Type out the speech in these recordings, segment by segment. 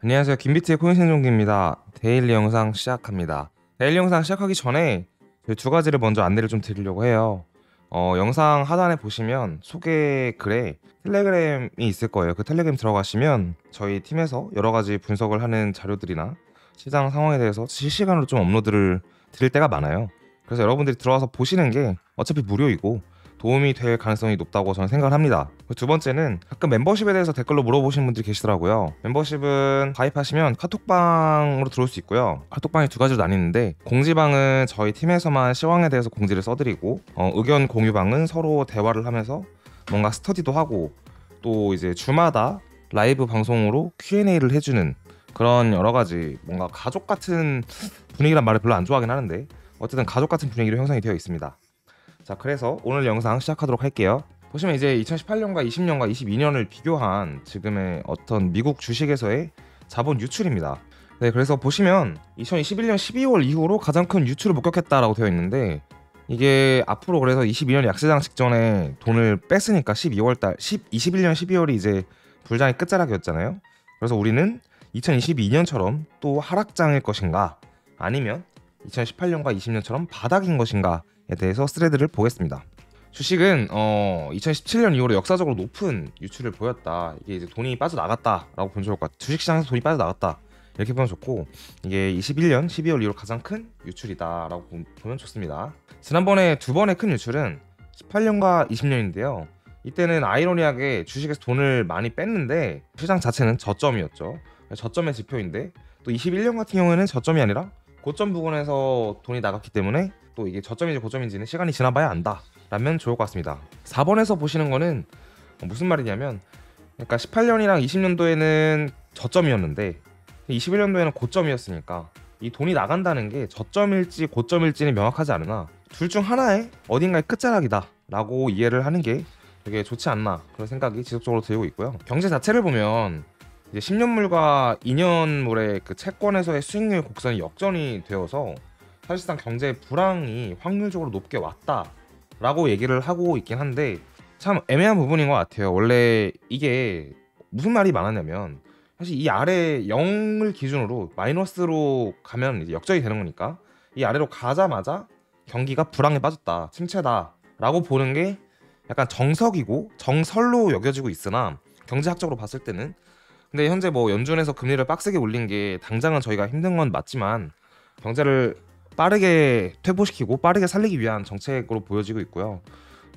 안녕하세요. 김비트의 코인 생존기입니다. 데일리 영상 시작합니다. 데일리 영상 시작하기 전에 저희 두 가지를 먼저 안내를 좀 드리려고 해요. 영상 하단에 보시면 소개 글에 텔레그램이 있을 거예요. 그 텔레그램 들어가시면 저희 팀에서 여러 가지 분석을 하는 자료들이나 시장 상황에 대해서 실시간으로 좀 업로드를 드릴 때가 많아요. 그래서 여러분들이 들어와서 보시는 게 어차피 무료이고 도움이 될 가능성이 높다고 저는 생각을 합니다. 두 번째는 가끔 멤버십에 대해서 댓글로 물어보시는 분들이 계시더라고요. 멤버십은 가입하시면 카톡방으로 들어올 수 있고요. 카톡방이 두 가지로 나뉘는데, 공지방은 저희 팀에서만 시황에 대해서 공지를 써드리고, 의견 공유방은 서로 대화를 하면서 뭔가 스터디도 하고, 또 이제 주마다 라이브 방송으로 Q&A를 해주는 그런 여러 가지 뭔가 가족 같은 분위기란 말을 별로 안 좋아하긴 하는데, 어쨌든 가족 같은 분위기로 형성이 되어 있습니다. 자, 그래서 오늘 영상 시작하도록 할게요. 보시면 이제 2018년과 20년과 22년을 비교한 지금의 어떤 미국 주식에서의 자본 유출입니다. 네, 그래서 보시면 2021년 12월 이후로 가장 큰 유출을 목격했다라고 되어 있는데, 이게 앞으로 그래서 22년 약세장 직전에 돈을 뺐으니까 21년 12월이 이제 불장의 끝자락이었잖아요. 그래서 우리는 2022년처럼 또 하락장일 것인가, 아니면 2018년과 20년처럼 바닥인 것인가에 대해서 스레드를 보겠습니다. 주식은 2017년 이후로 역사적으로 높은 유출을 보였다. 이게 이제 돈이 빠져나갔다라고 보면 좋을 것 같아요. 주식시장에서 돈이 빠져나갔다, 이렇게 보면 좋고, 이게 21년 12월 이후로 가장 큰 유출이다라고 보면 좋습니다. 지난번에 두 번의 큰 유출은 18년과 20년인데요. 이때는 아이러니하게 주식에서 돈을 많이 뺐는데 시장 자체는 저점이었죠. 저점의 지표인데, 또 21년 같은 경우에는 저점이 아니라 고점 부근에서 돈이 나갔기 때문에 또 이게 저점인지 고점인지는 시간이 지나봐야 안다 라면 좋을 것 같습니다. 4번에서 보시는 거는 무슨 말이냐면, 그러니까 18년이랑 20년도에는 저점이었는데 21년도에는 고점이었으니까 이 돈이 나간다는 게 저점일지 고점일지는 명확하지 않으나 둘 중 하나의 어딘가의 끝자락이다 라고 이해를 하는 게 되게 좋지 않나, 그런 생각이 지속적으로 들고 있고요. 경제 자체를 보면 이제 10년물과 2년물의 그 채권에서의 수익률 곡선이 역전이 되어서 사실상 경제 불황이 확률적으로 높게 왔다라고 얘기를 하고 있긴 한데, 참 애매한 부분인 것 같아요. 원래 이게 무슨 말이 많았냐면, 사실 이 아래 0을 기준으로 마이너스로 가면 이제 역전이 되는 거니까, 이 아래로 가자마자 경기가 불황에 빠졌다, 침체다라고 보는 게 약간 정석이고 정설로 여겨지고 있으나, 경제학적으로 봤을 때는, 근데 현재 뭐 연준에서 금리를 빡세게 올린 게 당장은 저희가 힘든 건 맞지만 경제를 빠르게 퇴보시키고 빠르게 살리기 위한 정책으로 보여지고 있고요.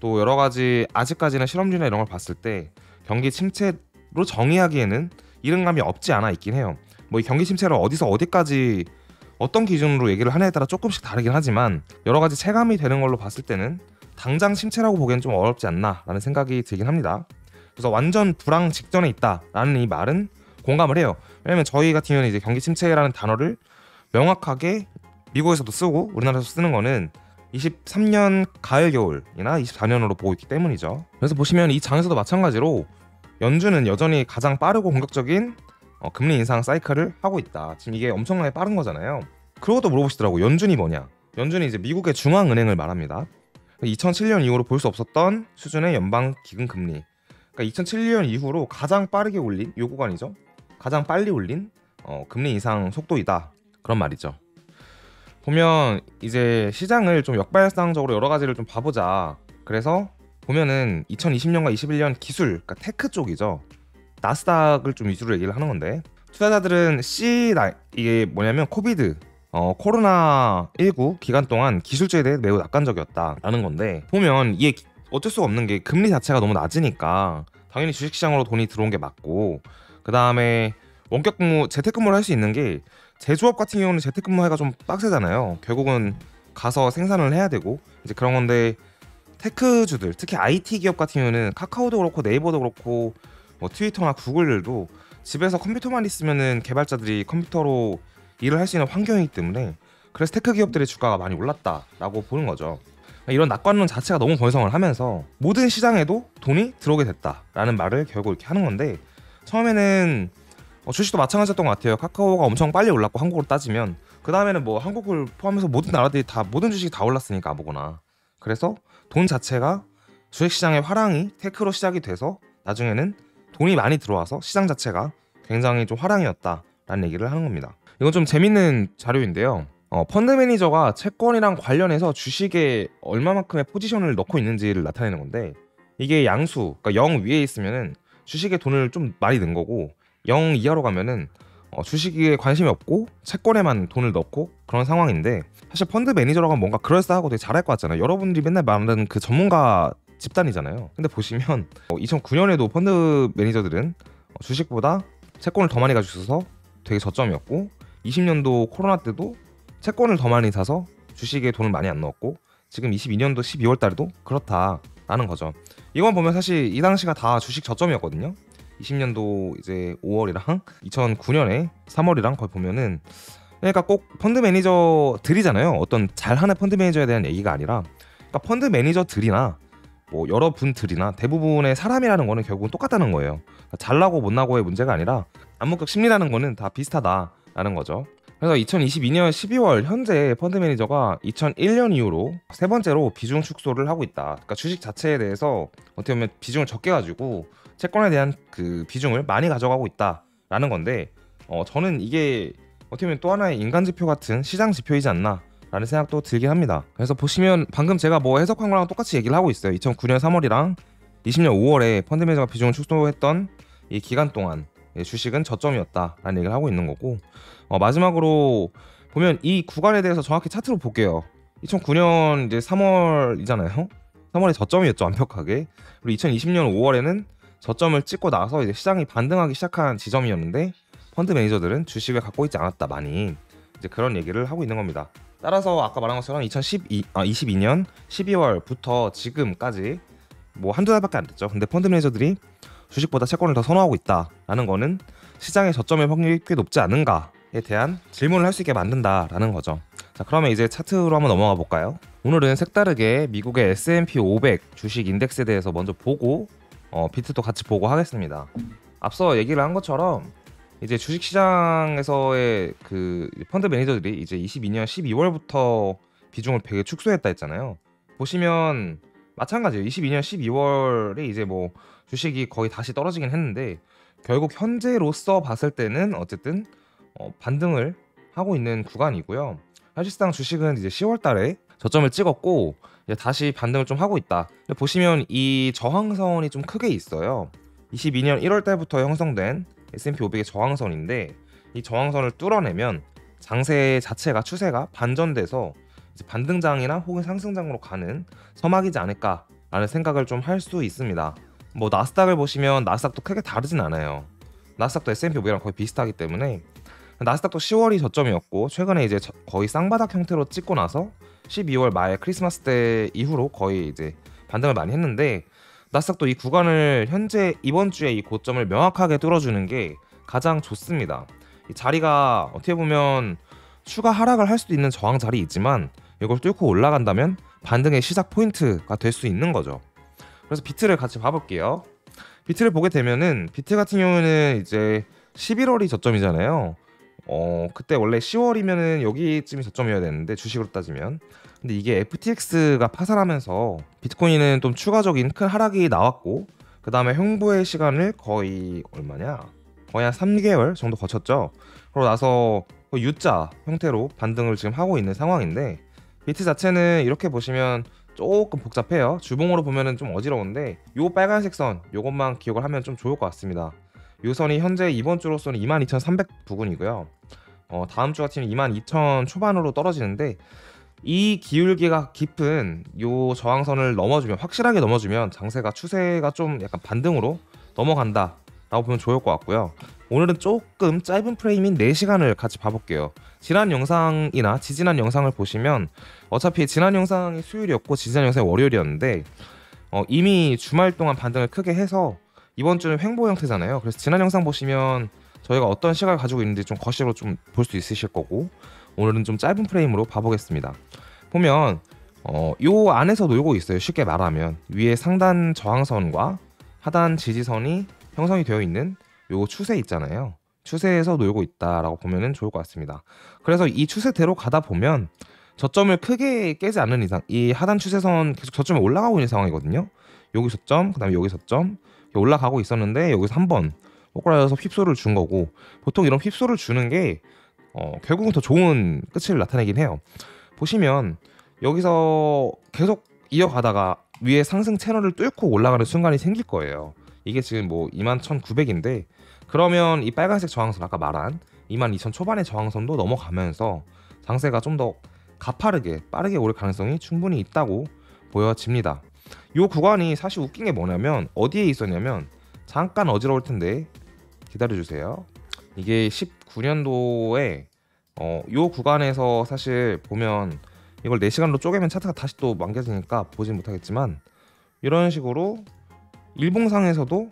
또 여러 가지 아직까지는 실험주나 이런 걸 봤을 때 경기 침체로 정의하기에는 이른감이 없지 않아 있긴 해요. 뭐 이 경기 침체를 어디서 어디까지 어떤 기준으로 얘기를 하냐에 따라 조금씩 다르긴 하지만, 여러 가지 체감이 되는 걸로 봤을 때는 당장 침체라고 보기엔 좀 어렵지 않나라는 생각이 들긴 합니다. 그래서 완전 불황 직전에 있다라는 이 말은 공감을 해요. 왜냐면 저희 같은 경우는 이제 경기 침체라는 단어를 명확하게 미국에서도 쓰고 우리나라에서 쓰는 거는 23년 가을 겨울이나 24년으로 보고 있기 때문이죠. 그래서 보시면 이 장에서도 마찬가지로 연준은 여전히 가장 빠르고 공격적인 금리 인상 사이클을 하고 있다. 지금 이게 엄청나게 빠른 거잖아요. 그러고도 물어보시더라고, 연준이 뭐냐. 연준이 이제 미국의 중앙은행을 말합니다. 2007년 이후로 볼 수 없었던 수준의 연방 기금 금리, 그러니까 2007년 이후로 가장 빠르게 올린, 요 구간이죠. 가장 빨리 올린 금리 인상 속도이다, 그런 말이죠. 보면 이제 시장을 좀 역발상적으로 여러 가지를 좀 봐보자. 그래서 보면은 2020년과 21년 기술, 그러니까 테크 쪽이죠. 나스닥을 좀 위주로 얘기를 하는 건데, 투자자들은 이게 뭐냐면 코비드, 코로나19 기간 동안 기술주에 대해 매우 낙관적이었다라는 건데, 보면 이게 어쩔 수가 없는 게 금리 자체가 너무 낮으니까 당연히 주식시장으로 돈이 들어온 게 맞고, 그 다음에 원격 근무, 재택근무를 할 수 있는 게, 제조업 같은 경우는 재택근무하기가 좀 빡세잖아요. 결국은 가서 생산을 해야 되고 이제 그런 건데, 테크주들, 특히 IT 기업 같은 경우는 카카오도 그렇고 네이버도 그렇고 뭐 트위터나 구글들도 집에서 컴퓨터만 있으면은 개발자들이 컴퓨터로 일을 할 수 있는 환경이기 때문에, 그래서 테크 기업들의 주가가 많이 올랐다라고 보는 거죠. 이런 낙관론 자체가 너무 번성을 하면서 모든 시장에도 돈이 들어오게 됐다라는 말을 결국 이렇게 하는 건데, 처음에는 주식도 마찬가지였던 것 같아요. 카카오가 엄청 빨리 올랐고, 한국으로 따지면 그 다음에는 뭐 한국을 포함해서 모든 나라들이 다, 모든 주식이 다 올랐으니까 아무거나. 그래서 돈 자체가, 주식시장의 화랑이 테크로 시작이 돼서 나중에는 돈이 많이 들어와서 시장 자체가 굉장히 좀 화랑이었다, 라는 얘기를 하는 겁니다. 이건 좀 재밌는 자료인데요. 펀드 매니저가 채권이랑 관련해서 주식에 얼마만큼의 포지션을 넣고 있는지를 나타내는 건데, 이게 양수, 그러니까 0 위에 있으면은 주식에 돈을 좀 많이 넣은 거고, 0 이하로 가면은 주식에 관심이 없고 채권에만 돈을 넣고 그런 상황인데, 사실 펀드 매니저라고 하면 뭔가 그럴싸하고 되게 잘할 것 같잖아요. 여러분들이 맨날 말하는 그 전문가 집단이잖아요. 근데 보시면 2009년에도 펀드 매니저들은 주식보다 채권을 더 많이 가지고 있어서 되게 저점이었고, 20년도 코로나 때도 채권을 더 많이 사서 주식에 돈을 많이 안 넣었고, 지금 22년도 12월 달에도 그렇다라는 거죠. 이건 보면 사실 이 당시가 다 주식 저점이었거든요. 20년도 이제 5월이랑 2009년에 3월이랑 거의 보면은, 그러니까 꼭 펀드 매니저들이잖아요. 어떤 잘하는 펀드 매니저에 대한 얘기가 아니라, 그러니까 펀드 매니저들이나 뭐 여러분들이나 대부분의 사람이라는 거는 결국은 똑같다는 거예요. 그러니까 잘나고 못나고의 문제가 아니라 암묵적 심리라는 거는 다 비슷하다라는 거죠. 그래서 2022년 12월 현재 펀드 매니저가 2001년 이후로 세 번째로 비중 축소를 하고 있다. 그러니까 주식 자체에 대해서 어떻게 보면 비중을 적게 가지고 채권에 대한 그 비중을 많이 가져가고 있다라는 건데, 저는 이게 어떻게 보면 또 하나의 인간 지표 같은 시장 지표이지 않나 라는 생각도 들긴 합니다. 그래서 보시면 방금 제가 뭐 해석한 거랑 똑같이 얘기를 하고 있어요. 2009년 3월이랑 20년 5월에 펀드 매니저가 비중을 축소했던 이 기간 동안 주식은 저점이었다라는 얘기를 하고 있는 거고, 마지막으로 보면 이 구간에 대해서 정확히 차트로 볼게요. 2009년 이제 3월이잖아요. 3월에 저점이었죠, 완벽하게. 그리고 2020년 5월에는 저점을 찍고 나서 이제 시장이 반등하기 시작한 지점이었는데, 펀드 매니저들은 주식을 갖고 있지 않았다, 많이. 이제 그런 얘기를 하고 있는 겁니다. 따라서 아까 말한 것처럼 2022년 12월부터 지금까지 뭐 한두 달밖에 안 됐죠. 근데 펀드 매니저들이 주식보다 채권을 더 선호하고 있다라는 거는 시장의 저점의 확률이 꽤 높지 않은가에 대한 질문을 할 수 있게 만든다라는 거죠. 자, 그러면 이제 차트로 한번 넘어가 볼까요? 오늘은 색다르게 미국의 S&P 500 주식 인덱스에 대해서 먼저 보고 비트도 같이 보고 하겠습니다. 앞서 얘기를 한 것처럼 이제 주식시장에서의 그 펀드 매니저들이 이제 22년 12월부터 비중을 되게 축소했다 했잖아요. 보시면 마찬가지예요. 22년 12월에 이제 뭐 주식이 거의 다시 떨어지긴 했는데, 결국 현재로서 봤을 때는 어쨌든 반등을 하고 있는 구간이고요. 사실상 주식은 이제 10월 달에 저점을 찍었고 이제 다시 반등을 좀 하고 있다. 근데 보시면 이 저항선이 좀 크게 있어요. 22년 1월 달부터 형성된 S&P 500의 저항선인데, 이 저항선을 뚫어내면 장세 자체가 추세가 반전돼서 이제 반등장이나 혹은 상승장으로 가는 서막이지 않을까라는 생각을 좀 할 수 있습니다. 뭐 나스닥을 보시면 나스닥도 크게 다르진 않아요. 나스닥도 S&P 500이랑 거의 비슷하기 때문에, 나스닥도 10월이 저점이었고 최근에 이제 거의 쌍바닥 형태로 찍고 나서 12월 말 크리스마스 때 이후로 거의 이제 반등을 많이 했는데, 나스닥도 이 구간을 현재 이번 주에 이 고점을 명확하게 뚫어주는 게 가장 좋습니다. 이 자리가 어떻게 보면 추가 하락을 할 수도 있는 저항 자리이지만, 이걸 뚫고 올라간다면 반등의 시작 포인트가 될 수 있는 거죠. 그래서 비트를 같이 봐볼게요. 비트를 보게 되면은 비트 같은 경우는 이제 11월이 저점이잖아요. 그때 원래 10월이면은 여기쯤이 저점이어야 되는데, 주식으로 따지면. 근데 이게 FTX가 파산하면서 비트코인은 좀 추가적인 큰 하락이 나왔고, 그 다음에 횡보의 시간을 거의 얼마냐? 거의 한 3개월 정도 거쳤죠. 그러고 나서 U자 형태로 반등을 지금 하고 있는 상황인데, 비트 자체는 이렇게 보시면 조금 복잡해요. 주봉으로 보면은 좀 어지러운데, 요 빨간색 선 요것만 기억을 하면 좀 좋을 것 같습니다. 요 선이 현재 이번 주로서는 22,300 부근이고요. 다음 주 같으면 22,000 초반으로 떨어지는데, 이 기울기가 깊은 요 저항선을 넘어주면, 확실하게 넘어주면 장세가 추세가 좀 약간 반등으로 넘어간다 라고 보면 좋을 것 같고요. 오늘은 조금 짧은 프레임인 4시간을 같이 봐볼게요. 지난 영상이나 지지난 영상을 보시면 어차피 지난 영상이 수요일이었고 지지난 영상이 월요일이었는데, 이미 주말 동안 반등을 크게 해서 이번 주는 횡보 형태잖아요. 그래서 지난 영상 보시면 저희가 어떤 시각을 가지고 있는지 좀 거시로 좀 볼 수 있으실 거고, 오늘은 좀 짧은 프레임으로 봐보겠습니다. 보면 요 안에서 놀고 있어요. 쉽게 말하면 위에 상단 저항선과 하단 지지선이 형성이 되어 있는 요 추세 있잖아요. 추세에서 놀고 있다라고 보면은 좋을 것 같습니다. 그래서 이 추세대로 가다 보면 저점을 크게 깨지 않는 이상 이 하단 추세선 계속 저점에 올라가고 있는 상황이거든요. 여기 저점, 그 다음에 여기 저점 올라가고 있었는데, 여기서 한번 꼬꾸라져서 휩소를 준 거고, 보통 이런 휩소를 주는 게 결국은 더 좋은 끝을 나타내긴 해요. 보시면 여기서 계속 이어가다가 위에 상승 채널을 뚫고 올라가는 순간이 생길 거예요. 이게 지금 뭐 21,900인데, 그러면 이 빨간색 저항선, 아까 말한 22,000 초반의 저항선도 넘어가면서 장세가 좀 더 가파르게 빠르게 오를 가능성이 충분히 있다고 보여집니다. 이 구간이 사실 웃긴 게 뭐냐면, 어디에 있었냐면, 잠깐 어지러울 텐데 기다려주세요. 이게 19년도에 이 구간에서 사실 보면, 이걸 4시간으로 쪼개면 차트가 다시 또 망가지니까 보진 못하겠지만, 이런 식으로 일봉상에서도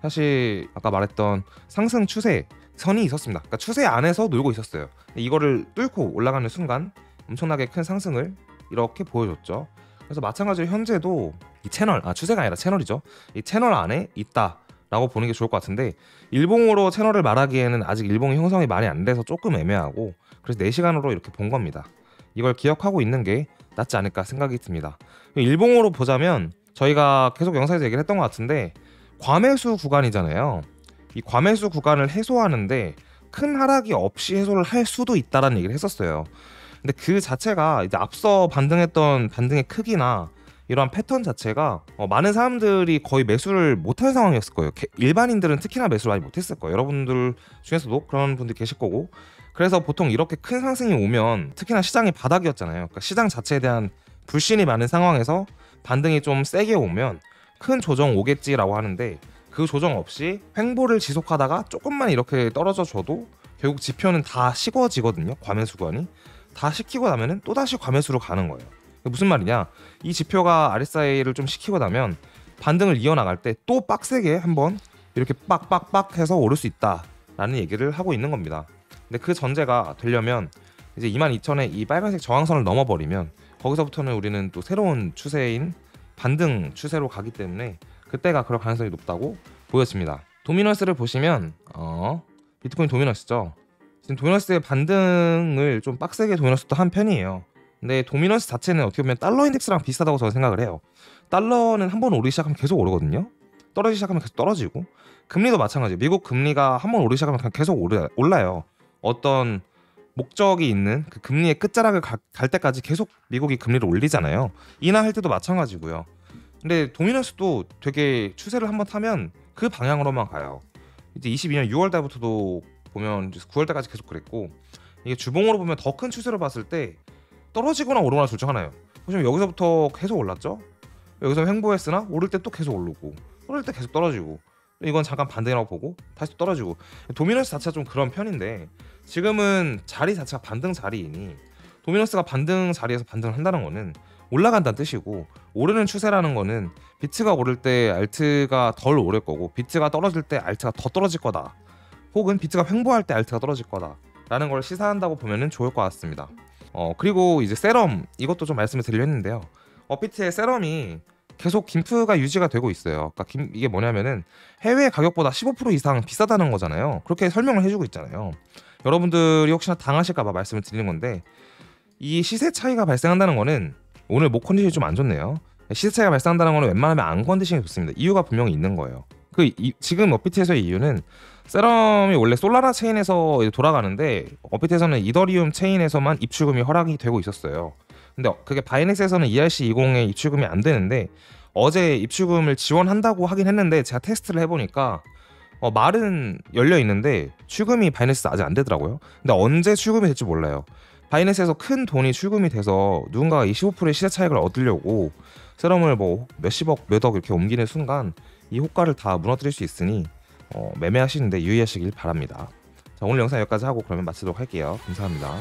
사실 아까 말했던 상승 추세 선이 있었습니다. 그러니까 추세 안에서 놀고 있었어요. 이거를 뚫고 올라가는 순간 엄청나게 큰 상승을 이렇게 보여줬죠. 그래서 마찬가지로 현재도 이 채널, 추세가 아니라 채널이죠. 이 채널 안에 있다라고 보는 게 좋을 것 같은데, 일봉으로 채널을 말하기에는 아직 일봉이 형성이 많이 안 돼서 조금 애매하고, 그래서 4시간으로 이렇게 본 겁니다. 이걸 기억하고 있는 게 낫지 않을까 생각이 듭니다. 일봉으로 보자면 저희가 계속 영상에서 얘기를 했던 것 같은데, 과매수 구간이잖아요. 이 과매수 구간을 해소하는데 큰 하락이 없이 해소를 할 수도 있다라는 얘기를 했었어요. 근데 그 자체가 이제 앞서 반등했던 반등의 크기나 이러한 패턴 자체가 많은 사람들이 거의 매수를 못한 상황이었을 거예요. 일반인들은 특히나 매수를 많이 못했을 거예요. 여러분들 중에서도 그런 분들이 계실 거고. 그래서 보통 이렇게 큰 상승이 오면, 특히나 시장이 바닥이었잖아요. 그러니까 시장 자체에 대한 불신이 많은 상황에서 반등이 좀 세게 오면 큰 조정 오겠지라고 하는데, 그 조정 없이 횡보를 지속하다가 조금만 이렇게 떨어져 줘도 결국 지표는 다 식어지거든요. 과매수 구간이 다 식히고 나면은 또다시 과매수로 가는 거예요. 무슨 말이냐, 이 지표가 RSI를 좀 식히고 나면 반등을 이어나갈 때 또 빡세게 한번 이렇게 빡빡빡 해서 오를 수 있다라는 얘기를 하고 있는 겁니다. 근데 그 전제가 되려면 이제 22,000의 이 빨간색 저항선을 넘어버리면, 거기서부터는 우리는 또 새로운 추세인 반등 추세로 가기 때문에 그때가 그럴 가능성이 높다고 보여집니다. 도미넌스를 보시면 비트코인 도미넌스죠. 지금 도미넌스의 반등을 좀 빡세게 도미넌스도 한 편이에요. 근데 도미넌스 자체는 어떻게 보면 달러 인덱스랑 비슷하다고 저는 생각을 해요. 달러는 한번 오르기 시작하면 계속 오르거든요. 떨어지기 시작하면 계속 떨어지고, 금리도 마찬가지예요. 미국 금리가 한번 오르기 시작하면 그냥 계속 올라요. 어떤 목적이 있는 그 금리의 끝자락을 갈 때까지 계속 미국이 금리를 올리잖아요. 인하할 때도 마찬가지고요. 근데 도미넌스도 되게 추세를 한번 타면 그 방향으로만 가요. 이제 22년 6월 달부터도 보면 9월 달까지 계속 그랬고, 이게 주봉으로 보면 더 큰 추세를 봤을 때 떨어지거나 오르거나 둘 중 하나예요. 보시면 여기서부터 계속 올랐죠. 여기서 횡보했으나 오를 때 또 계속 오르고, 오를 때 계속 떨어지고, 이건 잠깐 반등이라고 보고 다시 또 떨어지고. 도미넌스 자체가 좀 그런 편인데, 지금은 자리 자체가 반등 자리이니, 도미넌스가 반등 자리에서 반등을 한다는 거는 올라간다는 뜻이고, 오르는 추세라는 거는 비트가 오를 때 알트가 덜 오를 거고, 비트가 떨어질 때 알트가 더 떨어질 거다, 혹은 비트가 횡보할 때 알트가 떨어질 거다 라는 걸 시사한다고 보면 좋을 것 같습니다. 그리고 이제 세럼, 이것도 좀 말씀을 드리려 했는데요. 업비트의 세럼이 계속 김프가 유지가 되고 있어요. 그러니까 이게 뭐냐면은 해외 가격보다 15% 이상 비싸다는 거잖아요. 그렇게 설명을 해주고 있잖아요. 여러분들이 혹시나 당하실까봐 말씀을 드리는 건데, 이 시세 차이가 발생한다는 거는, 오늘 목 컨디션이 좀 안 좋네요. 시세 차이가 발생한다는 거는 웬만하면 안 건드시는 게 좋습니다. 이유가 분명히 있는 거예요. 지금 업비트에서의 이유는, 세럼이 원래 솔라나 체인에서 돌아가는데, 업비트에서는 이더리움 체인에서만 입출금이 허락이 되고 있었어요. 근데 그게 바이낸스에서는 ERC20에 입출금이 안 되는데, 어제 입출금을 지원한다고 하긴 했는데, 제가 테스트를 해보니까 말은 열려 있는데 출금이 바이낸스 아직 안 되더라고요. 근데 언제 출금이 될지 몰라요. 바이낸스에서 큰 돈이 출금이 돼서 누군가가 이 15%의 시세 차익을 얻으려고 세럼을 뭐 몇십억, 몇억 이렇게 옮기는 순간 이 호가를 다 무너뜨릴 수 있으니 매매하시는데 유의하시길 바랍니다. 자, 오늘 영상 여기까지 하고 그러면 마치도록 할게요. 감사합니다.